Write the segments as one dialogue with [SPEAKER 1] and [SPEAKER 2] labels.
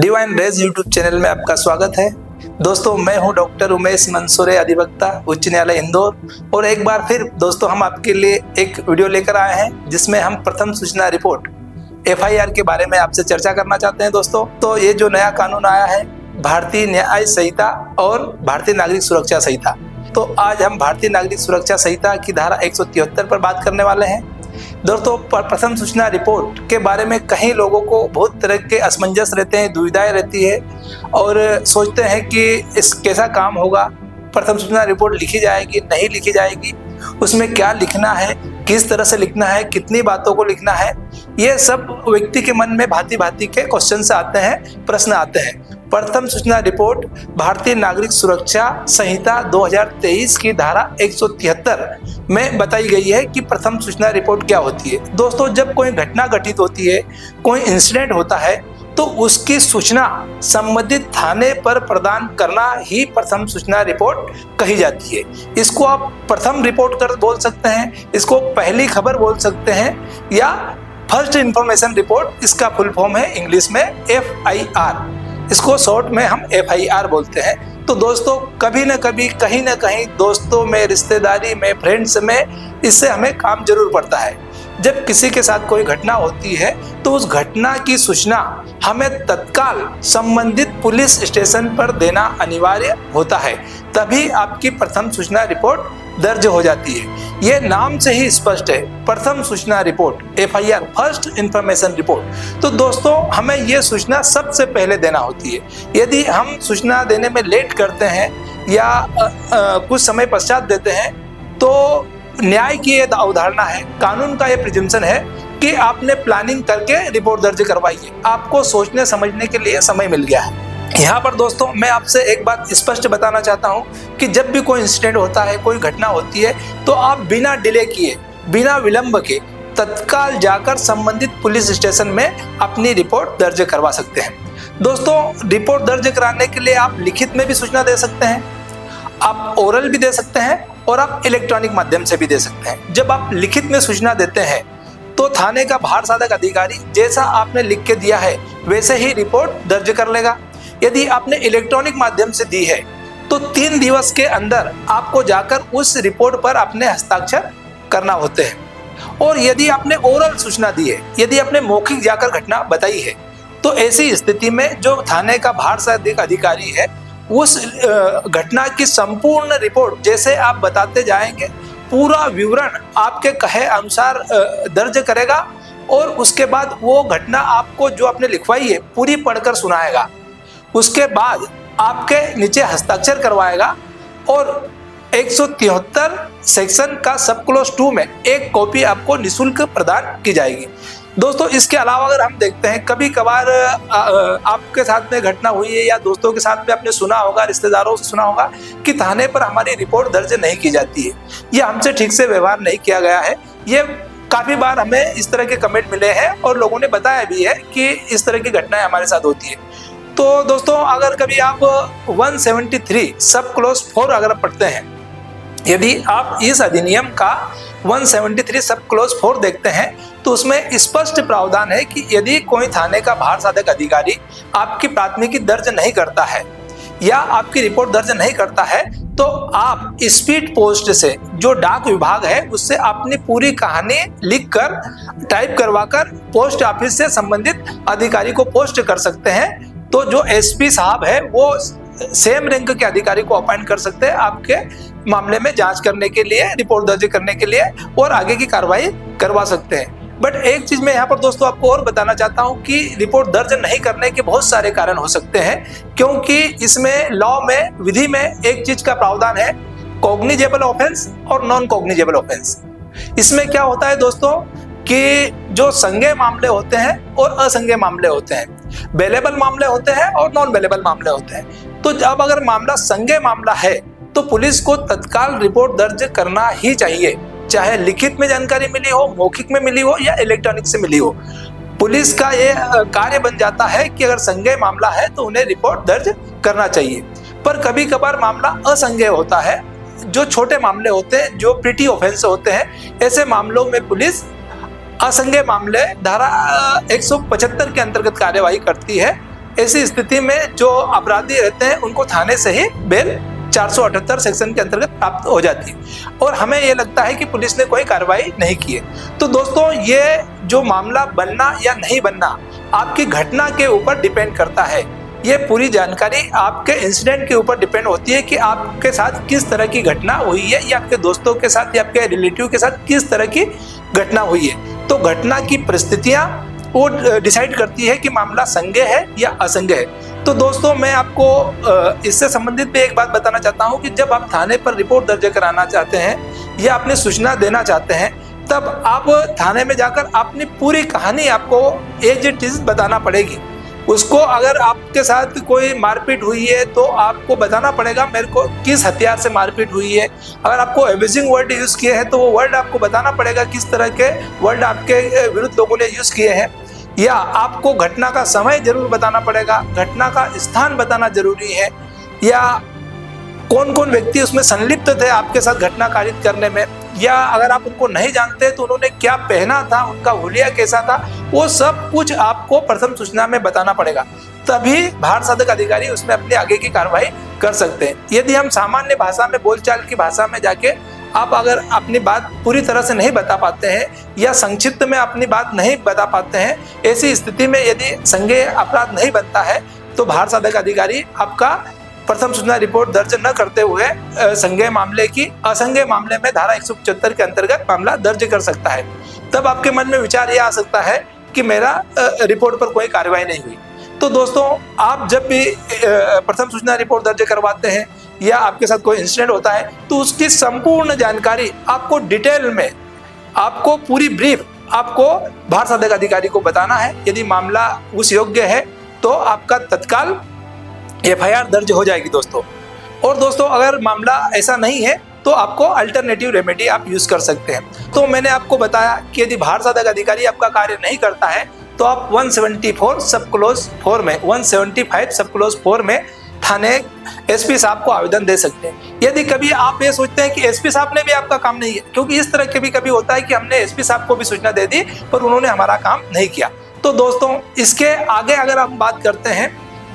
[SPEAKER 1] Divine raise YouTube channel में आपका स्वागत है। दोस्तों, मैं हूं डॉक्टर उमेश मंसूरे, अधिवक्ता, उच्च न्यायालय इंदौर। और एक बार फिर दोस्तों हम आपके लिए एक वीडियो लेकर आए हैं जिसमें हम प्रथम सूचना रिपोर्ट FIR के बारे में आपसे चर्चा करना चाहते हैं। दोस्तों, तो ये जो नया कानून आया है, भारतीय न्याय संहिता और भारतीय नागरिक सुरक्षा संहिता, तो आज हम भारतीय नागरिक सुरक्षा संहिता की धारा 173 पर बात करने वाले हैं। दोस्तों, प्रथम सूचना रिपोर्ट के बारे में कई लोगों को बहुत तरह के असमंजस रहते हैं, दुविधाएं रहती है और सोचते हैं कि इस कैसा काम होगा, प्रथम सूचना रिपोर्ट लिखी जाएगी नहीं लिखी जाएगी, उसमें क्या लिखना है, किस तरह से लिखना है, कितनी बातों को लिखना है। ये सब व्यक्ति के मन में भांति भांति के क्वेश्चन आते हैं, प्रश्न आते हैं। प्रथम सूचना रिपोर्ट भारतीय नागरिक सुरक्षा संहिता 2023 की धारा 173 में बताई गई है कि प्रथम सूचना रिपोर्ट क्या होती है। दोस्तों, जब कोई घटना घटित होती है, कोई इंसिडेंट होता है, तो उसकी सूचना संबंधित थाने पर प्रदान करना ही प्रथम सूचना रिपोर्ट कही जाती है। इसको आप प्रथम रिपोर्ट कर बोल सकते हैं, इसको पहली खबर बोल सकते हैं, या फर्स्ट इंफॉर्मेशन रिपोर्ट, इसका फुल फॉर्म है इंग्लिश में FIR। इसको शॉर्ट में हम FIR बोलते हैं। तो दोस्तों, कभी न कभी कहीं ना कहीं दोस्तों में, रिश्तेदारी में, फ्रेंड्स में इससे हमें काम जरूर पड़ता है। जब किसी के साथ कोई घटना होती है तो उस घटना की सूचना हमें तत्काल संबंधित पुलिस स्टेशन पर देना अनिवार्य होता है, तभी आपकी प्रथम सूचना रिपोर्ट दर्ज हो जाती है। यह नाम से ही स्पष्ट है, प्रथम सूचना report, FIR, first information report. तो दोस्तों, हमें यह सूचना सबसे पहले देना होती है। यदि हम सूचना देने में लेट करते हैं या कुछ समय पश्चात देते हैं, तो न्याय की ये अवधारणा है, कानून का ये प्रिजम्पशन है कि आपने प्लानिंग करके रिपोर्ट दर्ज करवाई है, आपको सोचने समझने के लिए समय मिल गया है। यहाँ पर दोस्तों मैं आपसे एक बात स्पष्ट बताना चाहता हूँ कि जब भी कोई इंसिडेंट होता है, कोई घटना होती है, तो आप बिना डिले किए, बिना विलंब के तत्काल जाकर संबंधित पुलिस स्टेशन में अपनी रिपोर्ट दर्ज करवा सकते हैं। दोस्तों, रिपोर्ट दर्ज कराने के लिए आप लिखित में भी सूचना दे सकते हैं, आप ओरल भी दे सकते हैं और आप इलेक्ट्रॉनिक माध्यम से भी दे सकते हैं। जब आप लिखित में सूचना देते हैं तो थाने का भार साधक अधिकारी जैसा आपने लिख के दिया है वैसे ही रिपोर्ट दर्ज कर लेगा। यदि आपने इलेक्ट्रॉनिक माध्यम से दी है तो 3 दिवस के अंदर आपको जाकर उस रिपोर्ट पर अपने हस्ताक्षर करना होते हैं। और यदि आपने ओरल सूचना दी है, यदि आपने मौखिक जाकर घटना बताई है, तो ऐसी स्थिति में जो थाने का भार साधक अधिकारी है उस घटना की संपूर्ण रिपोर्ट जैसे आप बताते जाएंगे, पूरा विवरण आपके कहे अनुसार दर्ज करेगा और उसके बाद वो घटना आपको जो आपने लिखवाई है पूरी पढ़कर सुनाएगा। उसके बाद आपके नीचे हस्ताक्षर करवाएगा और 173 सेक्शन का सब क्लॉज 2 में एक कॉपी आपको निःशुल्क प्रदान की जाएगी। दोस्तों, इसके अलावा अगर हम देखते हैं, कभी कभार आपके साथ में घटना हुई है या दोस्तों के साथ में आपने सुना होगा, रिश्तेदारों से सुना होगा कि थाने पर हमारी रिपोर्ट दर्ज नहीं की जाती है, या हमसे ठीक से व्यवहार नहीं किया गया है। ये काफ़ी बार हमें इस तरह के कमेंट मिले हैं और लोगों ने बताया भी है कि इस तरह की घटनाएं हमारे साथ होती है। तो दोस्तों, अगर कभी आप 173 सब क्लॉज 4 अगर पढ़ते हैं, यदि आप इस अधिनियम का 173 सब क्लॉज 4 देखते हैं, तो उसमें स्पष्ट प्रावधान है कि यदि कोई थाने का भार साधक अधिकारी आपकी प्राथमिकी दर्ज नहीं करता है या आपकी रिपोर्ट दर्ज नहीं करता है, तो आप स्पीड पोस्ट से, जो डाक विभाग है, उससे अपनी पूरी कहानी लिखकर टाइप करवाकर पोस्ट ऑफिस से संबंधित अधिकारी को पोस्ट कर सकते हैं। तो जो SP साहब है वो सेम रैंक के अधिकारी को अपॉइंट कर सकते हैं आपके मामले में जांच करने के लिए, रिपोर्ट दर्ज करने के लिए और आगे की कार्रवाई करवा सकते हैं। बट एक चीज मैं यहाँ पर दोस्तों आपको और बताना चाहता हूँ कि रिपोर्ट दर्ज नहीं करने के बहुत सारे कारण हो सकते हैं, क्योंकि इसमें लॉ में, विधि में एक चीज का प्रावधान है, कॉग्निजेबल ऑफेंस और नॉन कॉग्निजेबल ऑफेंस। इसमें क्या होता है दोस्तों कि जो संज्ञेय मामले होते हैं और असंज्ञेय मामले होते हैं, बेलेबल मामले होते हैं और नॉन बेलेबल मामले होते हैं। तो अब अगर मामला संज्ञेय मामला है तो पुलिस को तत्काल रिपोर्ट दर्ज करना ही चाहिए, चाहे लिखित में जानकारी मिली हो, मौखिक में मिली हो या इलेक्ट्रॉनिक से मिली हो। पुलिस का ये कार्य बन जाता है कि अगर संज्ञेय मामला है तो उन्हें रिपोर्ट दर्ज करना चाहिए। पर कभी कभार मामला असंज्ञेय होता है, जो छोटे मामले होते हैं, जो प्रिटी ऑफेंस होते हैं, ऐसे मामलों में पुलिस असंज्ञेय मामले धारा 175 के अंतर्गत कार्यवाही करती है ऐसी स्थिति में जो अपराधी रहते हैं उनको थाने से ही बेल 478 सेक्शन के अंतर्गत प्राप्त हो जाती है और हमें ये लगता है कि पुलिस ने कोई कार्रवाई नहीं की है। तो दोस्तों, ये जो मामला बनना या नहीं बनना आपकी घटना के ऊपर डिपेंड करता है। ये पूरी जानकारी आपके इंसिडेंट के ऊपर डिपेंड होती है कि आपके साथ किस तरह की घटना हुई है या आपके दोस्तों के साथ या आपके रिलेटिव के साथ किस तरह की घटना हुई है। तो घटना की परिस्थितियां वो डिसाइड करती है कि मामला संज्ञेय है या असंज्ञेय है। तो दोस्तों, मैं आपको इससे संबंधित भी एक बात बताना चाहता हूं कि जब आप थाने पर रिपोर्ट दर्ज कराना चाहते हैं या अपनी सूचना देना चाहते हैं, तब आप थाने में जाकर अपनी पूरी कहानी आपको एज इट इज बताना पड़ेगी। उसको अगर आपके साथ कोई मारपीट हुई है तो आपको बताना पड़ेगा मेरे को किस हथियार से मारपीट हुई है। अगर आपको एब्यूजिंग वर्ड यूज किए हैं तो वो वर्ड आपको बताना पड़ेगा किस तरह के वर्ड आपके विरुद्ध लोगों ने यूज किए हैं। या आपको घटना का समय जरूर बताना पड़ेगा, घटना का स्थान बताना जरूरी है, या कौन कौन व्यक्ति उसमें संलिप्त थे आपके साथ घटना कारित करने में, या अगर आप उनको नहीं जानते तो उन्होंने क्या पहना था, उनका हुलिया कैसा था, वो सब कुछ आपको प्रथम सूचना में बताना पड़ेगा। तभी भार साधक अधिकारी उसमें अपनी आगे की कार्रवाई कर सकते हैं। यदि हम सामान्य भाषा में, बोलचाल की भाषा में जाके आप अगर अपनी बात पूरी तरह से नहीं बता पाते हैं या संक्षिप्त में अपनी बात नहीं बता पाते हैं, ऐसी स्थिति में यदि संज्ञेय अपराध नहीं बनता है तो भार साधक अधिकारी आपका प्रथम सूचना रिपोर्ट दर्ज न करते हुए संज्ञेय मामले की असंज्ञेय मामले में धारा 175 के अंतर्गत मामला दर्ज कर सकता है। तब आपके मन में विचार यह आ सकता है कि मेरा रिपोर्ट पर कोई कार्रवाई नहीं हुई। तो दोस्तों, आप जब भी प्रथम सूचना रिपोर्ट दर्ज करवाते हैं या आपके साथ कोई इंसिडेंट होता है तो उसकी संपूर्ण जानकारी आपको डिटेल में, आपको पूरी ब्रीफ आपको भार साधक अधिकारी को बताना है। यदि मामला उस योग्य है तो आपका तत्काल FIR दर्ज हो जाएगी दोस्तों। और दोस्तों, अगर मामला ऐसा नहीं है तो आपको अल्टरनेटिव रेमेडी आप यूज कर सकते हैं। तो मैंने आपको बताया कि यदि भार साधक अधिकारी आपका कार्य नहीं करता है तो आप 174 सब क्लोज 4 में 175 सब क्लोज 4 में थाने SP साहब को आवेदन दे सकते हैं। यदि कभी आप ये सोचते हैं कि SP साहब ने भी आपका काम नहीं है, क्योंकि इस तरह के भी कभी होता है कि हमने SP साहब को भी सूचना दे दी पर उन्होंने हमारा काम नहीं किया। तो दोस्तों, इसके आगे अगर हम बात करते हैं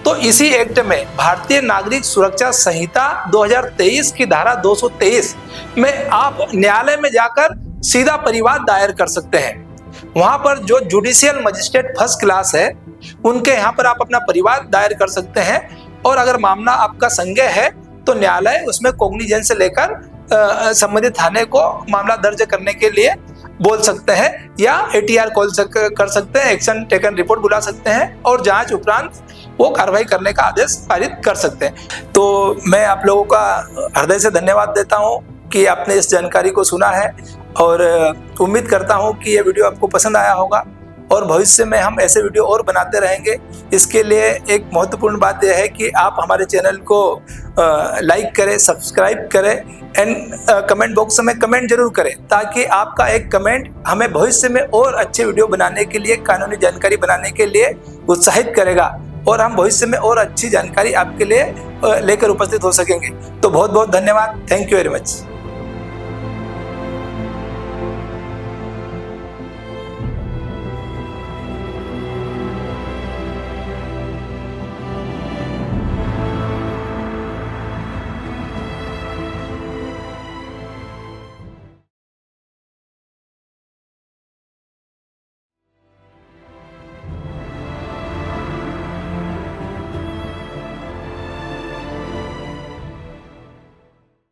[SPEAKER 1] तो इसी एक्ट में भारतीय नागरिक सुरक्षा संहिता 2023 की धारा 223 में आप न्यायालय में जाकर सीधा परिवाद दायर कर सकते हैं। वहां पर जो जुडिशियल मजिस्ट्रेट फर्स्ट क्लास है उनके यहाँ पर आप अपना परिवाद दायर कर सकते हैं। और अगर मामला आपका संज्ञेय है तो न्यायालय उसमें कॉग्निजेंस से लेकर संबंधित थाने को मामला दर्ज करने के लिए बोल सकते हैं या ATR कॉल कर सकते हैं, एक्शन टेकन रिपोर्ट बुला सकते हैं और जांच उपरांत वो कार्रवाई करने का आदेश पारित कर सकते हैं। तो मैं आप लोगों का हृदय से धन्यवाद देता हूं कि आपने इस जानकारी को सुना है और उम्मीद करता हूं कि ये वीडियो आपको पसंद आया होगा और भविष्य में हम ऐसे वीडियो और बनाते रहेंगे। इसके लिए एक महत्वपूर्ण बात यह है कि आप हमारे चैनल को लाइक करें, सब्सक्राइब करें एंड कमेंट बॉक्स में कमेंट जरूर करें, ताकि आपका एक कमेंट हमें भविष्य में और अच्छे वीडियो बनाने के लिए, कानूनी जानकारी बनाने के लिए उत्साहित करेगा और हम भविष्य में और अच्छी जानकारी आपके लिए लेकर उपस्थित हो सकेंगे। तो बहुत बहुत धन्यवाद। Thank you very much.